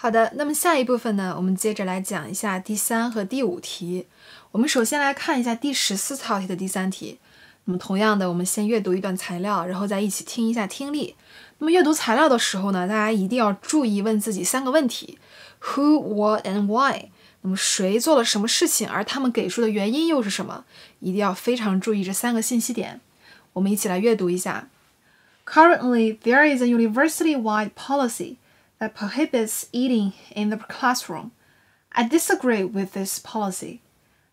好的，那么下一部分呢，我们接着来讲一下第3和第5题。我们首先来看一下第14套题的第3题。那么同样的，我们先阅读一段材料，然后再一起听一下听力。那么阅读材料的时候呢，大家一定要注意问自己3个问题 ：Who, what, and why。那么谁做了什么事情，而他们给出的原因又是什么？一定要非常注意这3个信息点。我们一起来阅读一下。Currently, there is a university-wide policy that prohibits eating in the classroom. I disagree with this policy.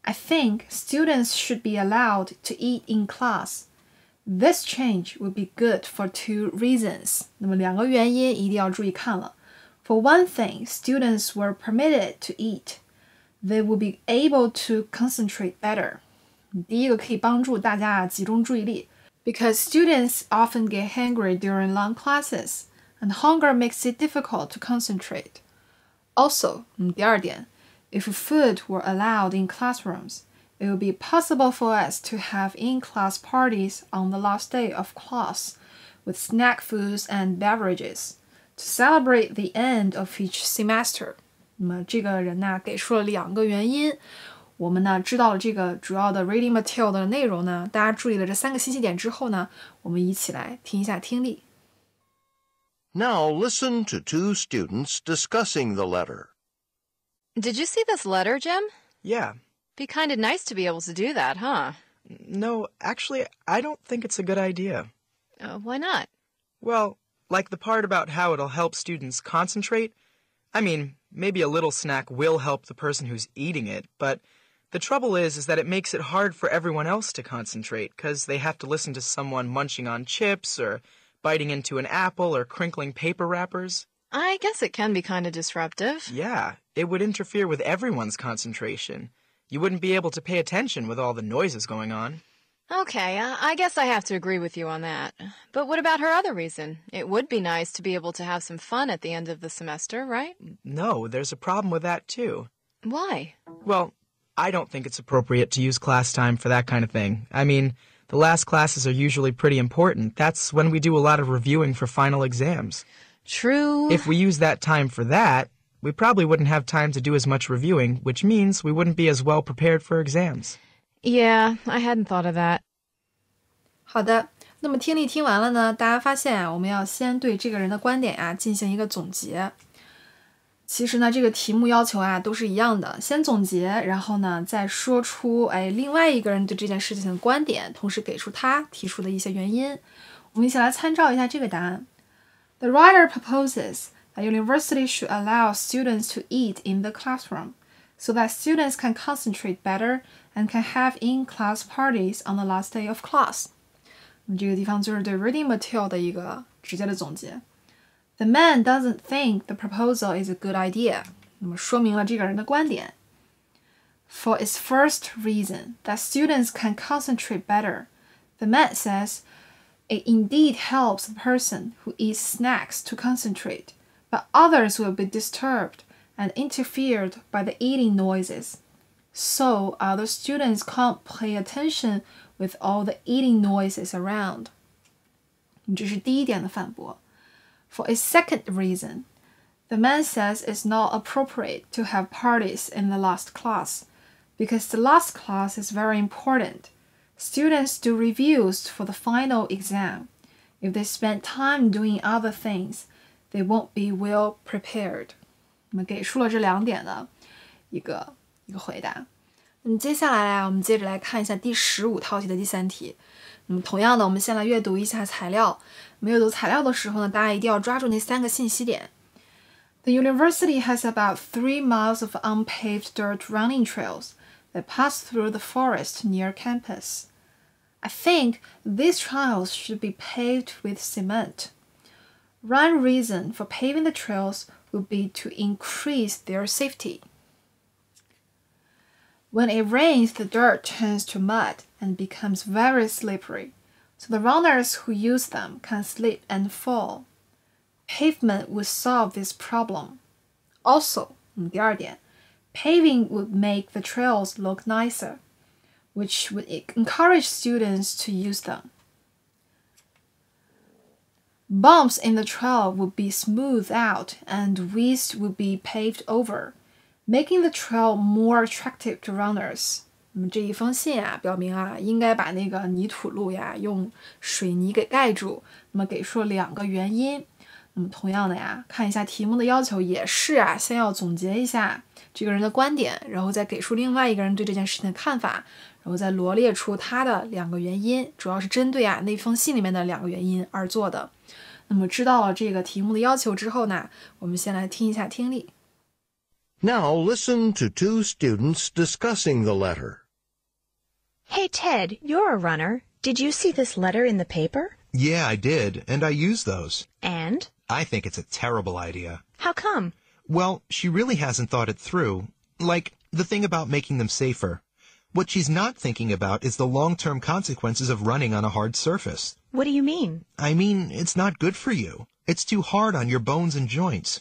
I think students should be allowed to eat in class. This change would be good for 2 reasons. 那么2个原因一定要注意看了。For one thing, students were permitted to eat. They would be able to concentrate better. 第一个可以帮助大家集中注意力 because students often get hungry during long classes, and hunger makes it difficult to concentrate. Also, 第二点 if food were allowed in classrooms, it would be possible for us to have in-class parties on the last day of class with snack foods and beverages to celebrate the end of each semester. 那么这个人呢给出了2个原因，我们呢知道了这个主要的 reading material 的内容呢，大家注意了这3个信息点之后呢，我们一起来听一下听力。Now listen to 2 students discussing the letter. Did you see this letter, Jim? Yeah. Be kind of nice to be able to do that, huh? No, actually, I don't think it's a good idea. Why not? Well, like the part about how it'll help students concentrate. I mean, maybe a little snack will help the person who's eating it, but the trouble is that it makes it hard for everyone else to concentrate because they have to listen to someone munching on chips or biting into an apple or crinkling paper wrappers. I guess it can be kind of disruptive. Yeah, it would interfere with everyone's concentration. You wouldn't be able to pay attention with all the noises going on. Okay, I guess I have to agree with you on that. But what about her other reason? It would be nice to be able to have some fun at the end of the semester, right? No, there's a problem with that too. Why? Well, I don't think it's appropriate to use class time for that kind of thing. I mean, the last classes are usually pretty important. That's when we do a lot of reviewing for final exams. True. If we use that time for that, we probably wouldn't have time to do as much reviewing, which means we wouldn't be as well prepared for exams. Yeah, I hadn't thought of that. 好的，那么听力听完了呢，大家发现啊，我们要先对这个人的观点啊进行一个总结。其实呢，这个题目要求啊都是一样的，先总结，然后呢再说出另外一个人对这件事情的观点，同时给出他提出的一些原因。我们一起来参照一下这个答案。The writer proposes that universities should allow students to eat in the classroom, so that students can concentrate better and can have in-class parties on the last day of class. 那么这个地方就是对 reading material 的一个直接的总结。The man doesn't think the proposal is a good idea. 那么说明了这个人的观点。For its first reason, that students can concentrate better, the man says, it indeed helps the person who eats snacks to concentrate, but others will be disturbed and interfered by the eating noises. So other students can't pay attention with all the eating noises around. 这是第一点的反驳。For a second reason, the man says it's not appropriate to have parties in the last class, because the last class is very important. Students do reviews for the final exam. If they spend time doing other things, they won't be well prepared. 我们给出了这2点的一个回答。那么接下来啊，我们接着来看一下第15套题的第3题。那么同样的，我们先来阅读一下材料。我们阅读材料的时候呢，大家一定要抓住那3个信息点。The university has about 3 miles of unpaved dirt running trails that pass through the forest near campus. I think these trails should be paved with cement. One reason for paving the trails would be to increase their safety. When it rains, the dirt turns to mud and becomes very slippery, so the runners who use them can slip and fall. Pavement would solve this problem. Also, 第2点, paving would make the trails look nicer, which would encourage students to use them. Bumps in the trail would be smoothed out and weeds would be paved over, making the trail more attractive to runners. 那么这一封信啊，表明啊，应该把那个泥土路呀用水泥给盖住。那么给出了2个原因。那么同样的呀，看一下题目的要求也是啊，先要总结一下这个人的观点，然后再给出另外一个人对这件事情的看法，然后再罗列出他的2个原因，主要是针对啊那封信里面的2个原因而做的。那么知道了这个题目的要求之后呢，我们先来听一下听力。Now listen to 2 students discussing the letter. Hey, Ted, you're a runner. Did you see this letter in the paper? Yeah, I did, and I use those. And? I think it's a terrible idea. How come? Well, she really hasn't thought it through. Like, the thing about making them safer. What she's not thinking about is the long-term consequences of running on a hard surface. What do you mean? I mean, it's not good for you. It's too hard on your bones and joints.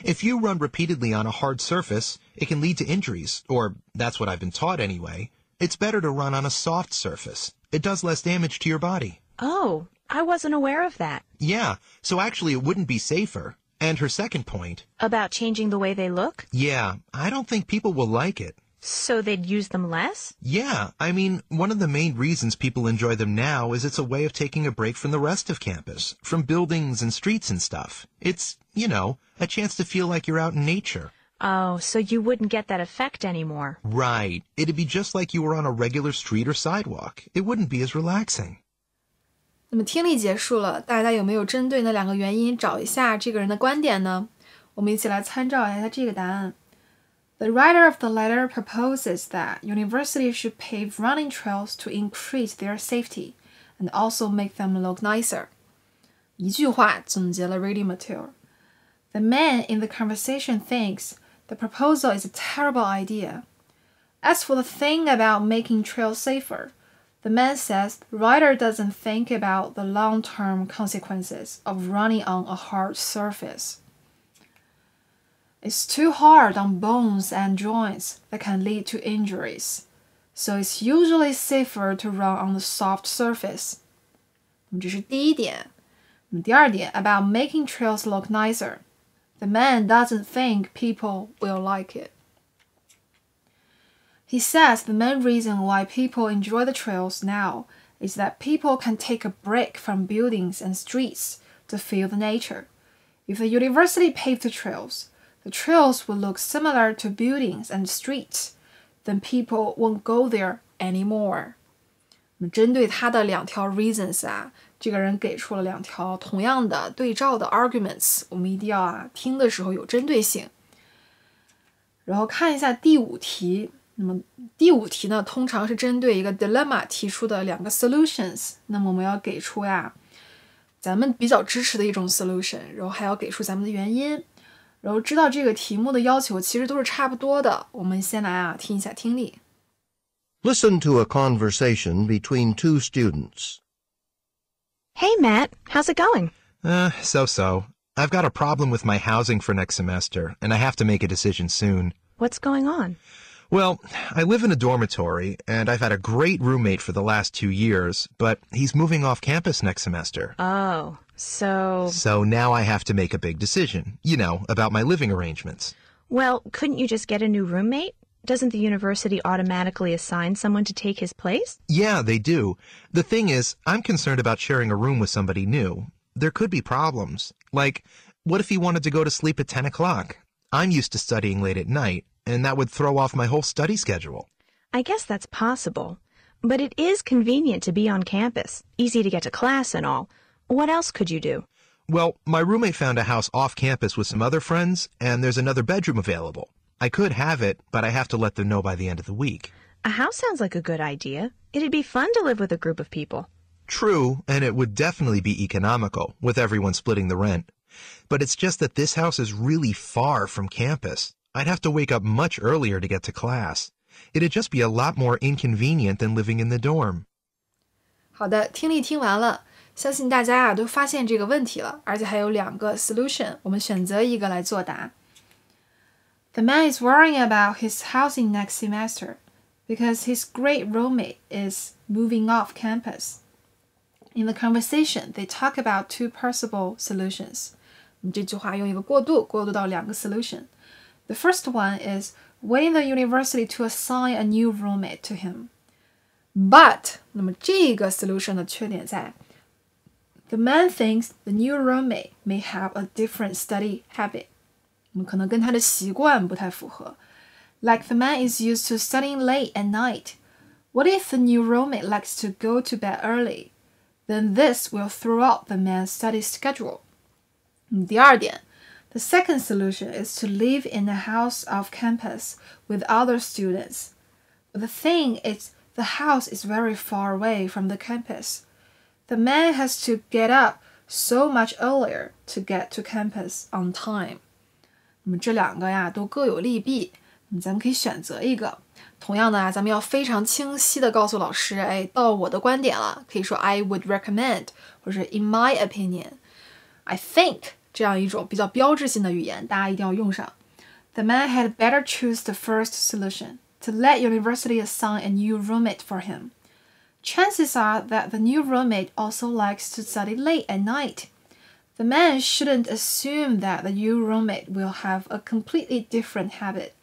If you run repeatedly on a hard surface, it can lead to injuries, or that's what I've been taught anyway. It's better to run on a soft surface. It does less damage to your body. Oh, I wasn't aware of that. Yeah, so actually it wouldn't be safer. And her second point... About changing the way they look? Yeah, I don't think people will like it. So they'd use them less? Yeah, I mean, one of the main reasons people enjoy them now is it's a way of taking a break from the rest of campus, from buildings and streets and stuff. It's, you know, a chance to feel like you're out in nature. Oh, so you wouldn't get that effect anymore. Right. It'd be just like you were on a regular street or sidewalk. It wouldn't be as relaxing. 那么听力结束了，大家有没有针对那2个原因找一下这个人的观点呢？我们一起来参照一下这个答案。The writer of the letter proposes that universities should pave running trails to increase their safety and also make them look nicer. 一句话总结了 reading material. The man in the conversation thinks the proposal is a terrible idea. As for the thing about making trails safer, the man says the writer doesn't think about the long-term consequences of running on a hard surface. It's too hard on bones and joints that can lead to injuries, so it's usually safer to run on the soft surface. 那么这是第一点。那么第二点 about making trails look nicer. The man doesn't think people will like it. He says the main reason why people enjoy the trails now is that people can take a break from buildings and streets to feel the nature. If the university paved the trails would look similar to buildings and streets, then people won't go there anymore. 那么针对他的2条 reasons 啊，这个人给出了2条同样的对照的 arguments， 我们一定要听的时候有针对性。然后看一下第5题，那么第5题呢，通常是针对一个 dilemma 提出的2个 solutions， 那么我们要给出咱们比较支持的一种 solution， 然后还要给出咱们的原因，然后知道这个题目的要求其实都是差不多的。我们先来听一下听力。Listen to a conversation between 2 students. Hey, Matt, how's it going? So-so. I've got a problem with my housing for next semester, and I have to make a decision soon. What's going on? Well, I live in a dormitory, and I've had a great roommate for the last 2 years, but he's moving off campus next semester. Oh, so... So now I have to make a big decision, you know, about my living arrangements. Well, couldn't you just get a new roommate? Doesn't the university automatically assign someone to take his place? Yeah, they do. The thing is, I'm concerned about sharing a room with somebody new. There could be problems. Like, what if he wanted to go to sleep at 10 o'clock? I'm used to studying late at night, and that would throw off my whole study schedule. I guess that's possible. But it is convenient to be on campus, easy to get to class and all. What else could you do? Well, my roommate found a house off campus with some other friends, and there's another bedroom available. I could have it, but I have to let them know by the end of the week. A house sounds like a good idea. It'd be fun to live with a group of people. True, and it would definitely be economical, with everyone splitting the rent. But it's just that this house is really far from campus. I'd have to wake up much earlier to get to class. It'd just be a lot more inconvenient than living in the dorm. 好的，听力听完了，相信大家都发现这个问题了，而且还有2个 solution， 我们选择一个来作答。The man is worrying about his housing next semester because his great roommate is moving off campus. In the conversation, they talk about 2 possible solutions. 这句话用一个过渡到2个 solution. The first one is waiting the university to assign a new roommate to him. But, 那么这个 solution 的缺点在 the man thinks the new roommate may have a different study habit. 可能跟他的习惯不太符合. Like the man is used to studying late at night. What if the new roommate likes to go to bed early? Then this will throw out the man's study schedule. 第二点 The second solution is to live in a house off campus with other students. But the thing is, the house is very far away from the campus. The man has to get up so much earlier to get to campus on time. 那么这2个呀都各有利弊，咱们可以选择一个。同样的啊，咱们要非常清晰的告诉老师，到我的观点了，可以说 I would recommend， 或者 in my opinion。I think 这样一种比较标志性的语言，大家一定要用上。The man had better choose the first solution, to let university assign a new roommate for him. Chances are that the new roommate also likes to study late at night. The man shouldn't assume that the new roommate will have a completely different habit.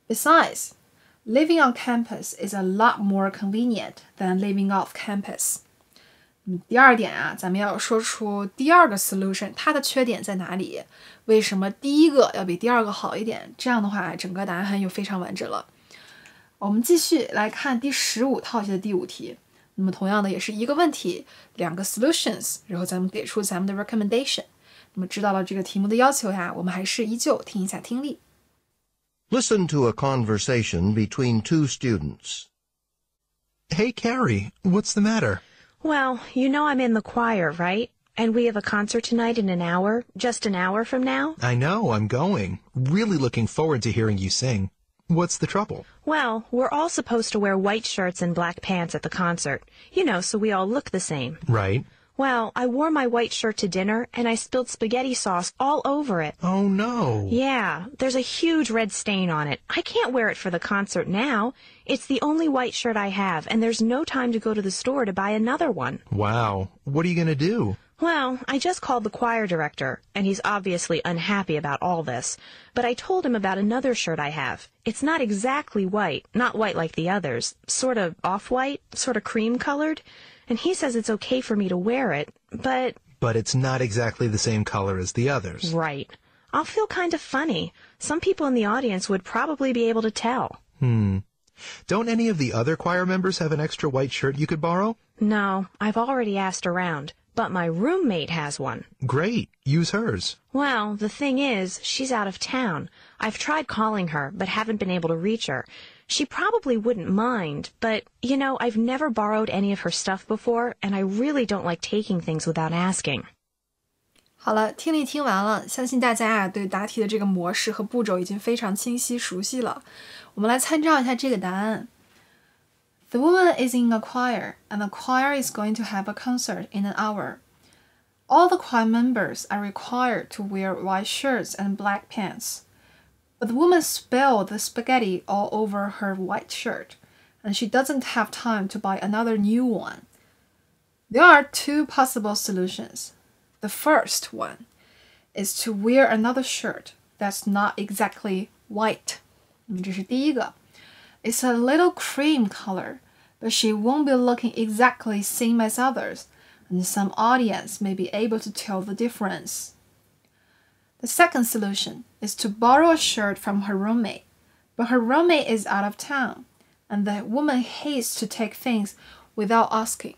Besides, living on campus is a lot more convenient than living off campus. 第二点啊，咱们要说出第2个 solution 它的缺点在哪里，为什么第一个要比第2个好一点，这样的话整个答案就非常完整了。我们继续来看第15套题的第5题，那么同样的也是一个问题，2个 solutions， 然后咱们给出咱们的 recommendation。那么知道了这个题目的要求呀，我们还是依旧听一下听力。Listen to a conversation between 2 students. Hey, Carrie, what's the matter? Well, you know I'm in the choir, right? And we have a concert tonight in an hour, just an hour from now. I know, I'm going. Really looking forward to hearing you sing. What's the trouble? Well, we're all supposed to wear white shirts and black pants at the concert. You know, so we all look the same. Right. Well, I wore my white shirt to dinner, and I spilled spaghetti sauce all over it. Oh, no. Yeah, there's a huge red stain on it. I can't wear it for the concert now. It's the only white shirt I have, and there's no time to go to the store to buy another one. Wow. What are you going to do? Well, I just called the choir director, and he's obviously unhappy about all this. But I told him about another shirt I have. It's not exactly white, not white like the others, sort of off-white, sort of cream-colored. And he says it's okay for me to wear it, but... But it's not exactly the same color as the others. Right. I'll feel kind of funny. Some people in the audience would probably be able to tell. Don't any of the other choir members have an extra white shirt you could borrow? No, I've already asked around, but my roommate has one. Great. Use hers. Well, the thing is, she's out of town. I've tried calling her, but haven't been able to reach her. She probably wouldn't mind, but, you know, I've never borrowed any of her stuff before, and I really don't like taking things without asking. 好了，听力听完了，相信大家啊对答题的这个模式和步骤已经非常清晰熟悉了。我们来参照一下这个答案。The woman is in a choir, and the choir is going to have a concert in an hour. All the choir members are required to wear white shirts and black pants. But the woman spilled the spaghetti all over her white shirt, and she doesn't have time to buy another new one. There are 2 possible solutions. The first one is to wear another shirt that's not exactly white. 这是第一个。It's a little cream color, but she won't be looking exactly same as others, and some audience may be able to tell the difference. The second solution is to borrow a shirt from her roommate, but her roommate is out of town, and the woman hates to take things without asking.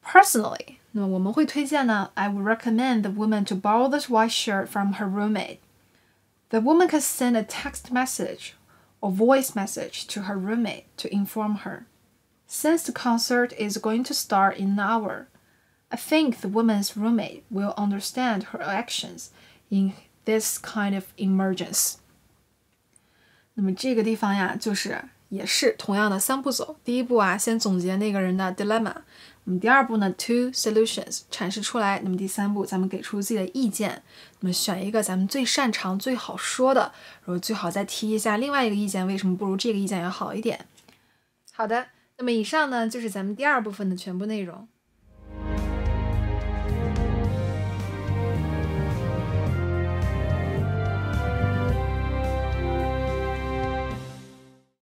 Personally, 那么我们会推荐呢 I would recommend the woman to borrow this white shirt from her roommate. The woman can send a text message or voice message to her roommate to inform her. Since the concert is going to start in an hour, I think the woman's roommate will understand her actions in this kind of emergence. 那么这个地方呀，也是同样的3步走。第一步啊，先总结那个人的 dilemma。那么第2步呢 ，2 solutions 阐释出来。那么第3步，咱们给出自己的意见。那么选一个咱们最擅长、最好说的，然后最好再提一下另外一个意见为什么不如这个意见要好一点。好的，那么以上呢就是咱们第2部分的全部内容。